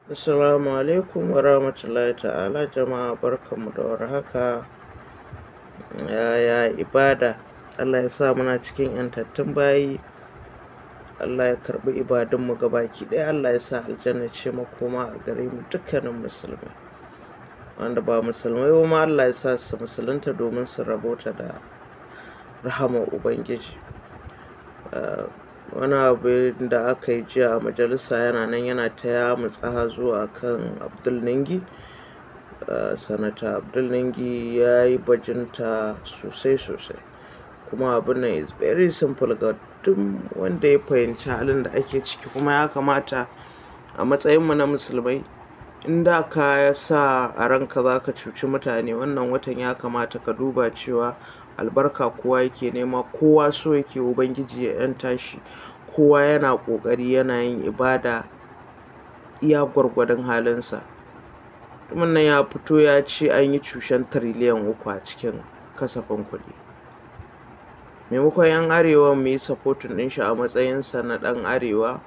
Assalamu alaikum wa rahmatullahi ta'ala jama'a, barkanmu da warhaka. Yaya ibada? Allah ya sa muna cikin yantattun bayi. Allah ya karbi ibadunmu gabaki ɗaya. Allah ya sa aljanna ce makoma a gare mu dukkanin musulmai. Wanda ba musulmai ba ma Allah ya sa su musulunta domin su rabota da rahamar Ubangiji. Wani abu da aka yi jiya a majalisa yana nan yana ta yamutsa zuwa kan Abdul Ningi. Sanata Abdul Ningi ya yi bajinta sosai kuma abin nan is very simple ga duk wanda ya fahimci halin da ake ciki, kuma ya kamata a matsayinmu na musulmai, in da ka sa a ranka za ka cuci mutane wannan watan, ya kamata ka duba cewa albarka kowa yake nema, kowa so yake Ubangiji ya yanta shi, kowa yana ƙoƙari yana yin ibada iya gwargwadon halinsa. Mutumin nan ya fito ya ce an yi cushen tiriliyan 3 a cikin kasafin kuɗi. Maimakon 'yan arewa mu yi supporting ɗin shi a matsayinsa na ɗan arewa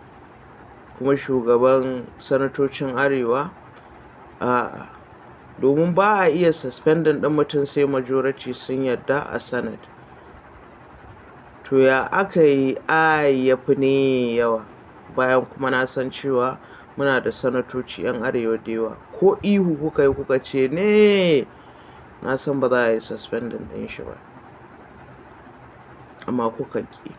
kuma shugaban sanatocin arewa, a'a, domin ba a iya suspending ɗin mutum sai majority sun yarda a senate. To ya aka yi ya fi ne yawa, bayan kuma na san cewa muna da sanatoci 'yan arewa da yawa. Ko ihu kuka yi kuka ce ne, na san ba za a yi suspending ɗin shi ba, amma kuka ƙi.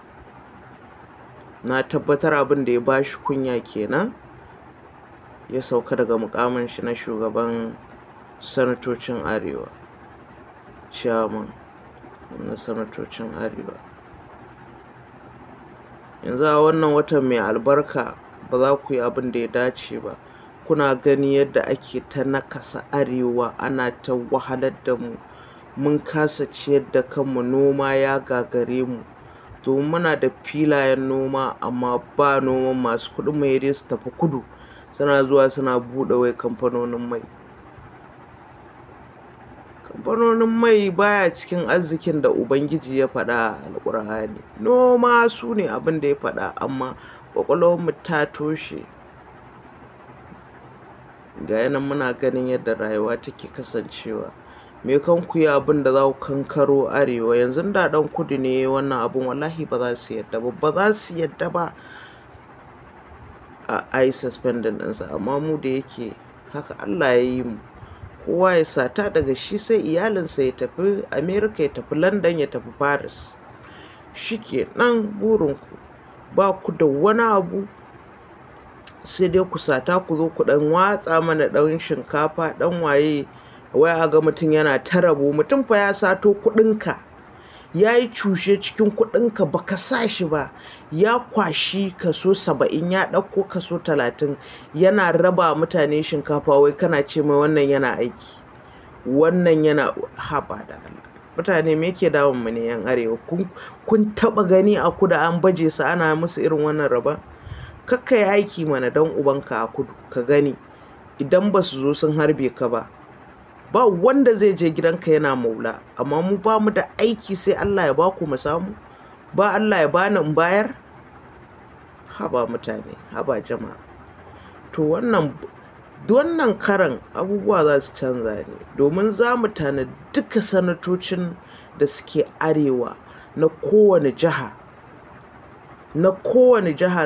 Na tabbatar abin da ya ba shi kunya kenan ya sauka daga mukamin shi na shugaban sanatocin arewa, chairman na sanatocin arewa. Yanzu a wannan watan mai albarka ba za ku yi abin da ya dace ba. Kuna gani yadda ake ta nakasa arewa, ana ta wahalar da mu, mun kasa ciyar da kanmu, noma ya gagare mu, domin muna da filayen noma amma ba noman. Masu kuɗin mu dai su tafi kudu, suna zuwa suna buɗe wai kamfanonin mai. Kamfanonin mai baya cikin arzikin da Ubangiji ya faɗa a Alƙur'ani. Noma su ne abin da ya faɗa, amma ƙwaƙwalwarmu ta toshe. Ga yanan muna ganin yadda rayuwa take kasancewa. Me kan ku yi abin da za ku kankaro arewa? Yanzu da ɗan kudu ne wannan abin, wallahi ba za su yadda ba, ba za su yadda ba a yi suspending ɗinsa. Amma mu da yake haka Allah ya yi mu, kowa ya sata daga shi sai iyalinsa, ya tafi America, ya tafi London, ya tafi Paris. Shi ke nan burinku, ba ku da wani abu sai dai ku sata ku zo ku ɗan watsa mana ɗan shinkafa, ɗan waye, wai a ga mutum yana ta rabo. Mutum fa ya sato kuɗinka, ya yi cushe cikin kuɗinka, ba ka sa shi ba, ya kwashi kaso 70, ya ɗauko kaso 30, yana raba mutane shinkafa, wai kana ce mai wannan yana aiki, wannan yana haɓa da Allah. Mutane me yake damun mu ne 'yan arewa? Kun taɓa gani a kudu an baje su ana musu irin wannan raba? Kakka yi aiki mana don ubanka a kudu ka gani, idan ba su zo sun harbe ka ba wanda zai je gidanka yana maula. Amma mu ba mu da aiki sai Allah ya baku mu samu, ba Allah ya bani in bayar. Haba mutane, haba jama'a. To wannan karan abubuwa za su canza ne, domin za mu tanadi duka sanatocin da suke arewa na kowane jiha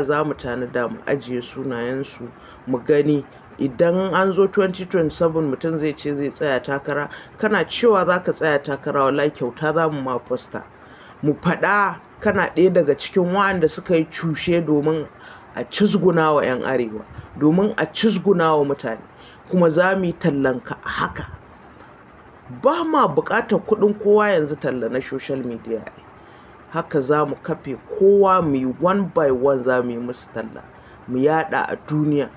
za mu tanada, mu ajiye sunayensu mu gani. Idan an zo 2027 mutum zai ce zai tsaya takara, kana cewa za ka tsaya takara, wallahi kyauta za mu ma fosta, mu faɗa kana ɗaya daga cikin waɗanda suka yi cushe domin a cizguna wa 'yan arewa, domin a cizguna wa mutane, kuma za mu yi tallanka a haka. Ba ma buƙatar kuɗin kowa yanzu, talla na social media. Haka za mu kafe kowa, mu yi one by one, za mu yi musu talla, mu yada a duniya.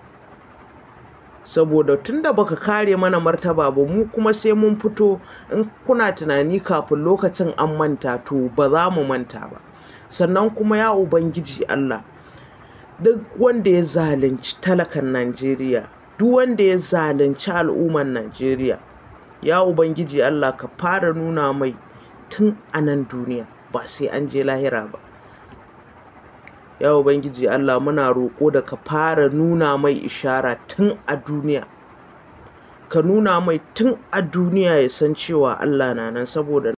Saboda tunda baka kare mana martaba ba, mu kuma sai mun fito. In kuna tunani kafin lokacin an manta, to ba za mu manta ba. Sannan kuma ya Ubangiji Allah, duk wanda ya zalunci talakan Najeriya, duk wanda ya zalunci al'umman Najeriya, ya Ubangiji Allah ka fara nuna mai tun a nan duniya, ba sai an je lahira ba. Ya Ubangiji Allah, muna roƙo da ka fara nuna mai ishara tun a duniya, ka nuna mai tun a duniya ya san cewa Allah na nan, saboda